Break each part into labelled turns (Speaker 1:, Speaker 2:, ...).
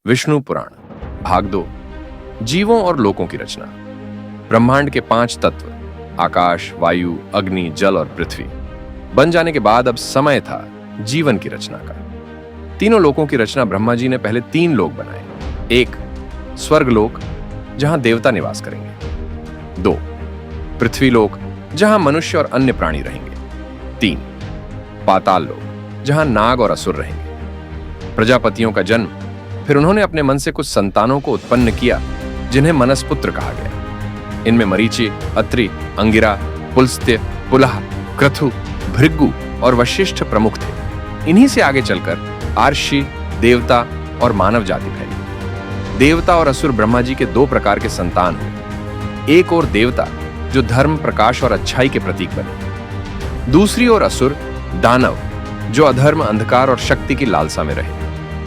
Speaker 1: विष्णु पुराण भाग 2 जीवों और लोकों की रचना। ब्रह्मांड के 5 तत्व आकाश, वायु, अग्नि, जल और पृथ्वी बन जाने के बाद अब समय था जीवन की रचना का। तीनों लोकों की रचना ब्रह्मा जी ने पहले 3 लोक बनाए। 1 स्वर्गलोक जहां देवता निवास करेंगे। 2 पृथ्वी लोक जहां मनुष्य और अन्य प्राणी रहेंगे। 3 पाताल लोक जहां नाग और असुर रहेंगे। प्रजापतियों का जन्म, फिर उन्होंने अपने मन से कुछ संतानों को उत्पन्न किया जिन्हें मनसपुत्र कहा गया। इनमें मरीचि, अत्रि, अंगिरा, पुलस्त्य, पुलह, क्रतु, भृगु और वशिष्ठ प्रमुख थे। इन्हीं से आगे चलकर आर्षि, देवता और मानव जाति फैली। देवता और असुर ब्रह्मा जी के 2 प्रकार के संतान हुए। एक और देवता जो धर्म, प्रकाश और अच्छाई के प्रतीक बने। दूसरी ओर असुर, दानव जो अधर्म, अंधकार और शक्ति की लालसा में रहे।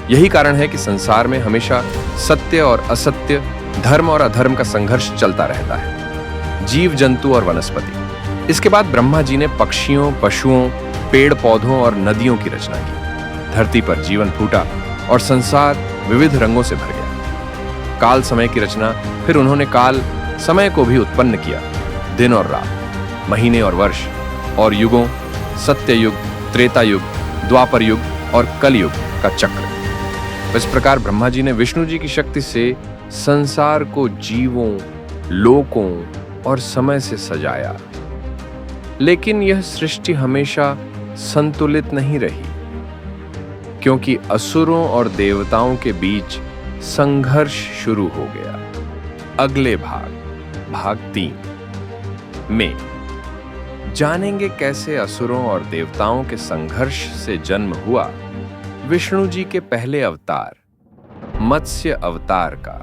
Speaker 1: यही कारण है कि संसार में हमेशा सत्य और असत्य, धर्म और अधर्म का संघर्ष चलता रहता है। जीव, जंतु और वनस्पति। इसके बाद ब्रह्मा जी ने पक्षियों, पशुओं, पेड़ पौधों और नदियों की रचना की। धरती पर जीवन फूटा और संसार विविध रंगों से भर गया। काल समय की रचना, फिर उन्होंने काल समय को भी उत्पन्न किया। दिन और रात, महीने और वर्ष और युगों, सत्य युग, त्रेता युग, द्वापर युग और कल युग का चक्र। इस प्रकार ब्रह्मा जी ने विष्णु जी की शक्ति से संसार को जीवों, लोकों और समय से सजाया। लेकिन यह सृष्टि हमेशा संतुलित नहीं रही, क्योंकि असुरों और देवताओं के बीच संघर्ष शुरू हो गया। अगले भाग 3 में जानेंगे कैसे असुरों और देवताओं के संघर्ष से जन्म हुआ विष्णु जी के पहले अवतार, मत्स्य अवतार का।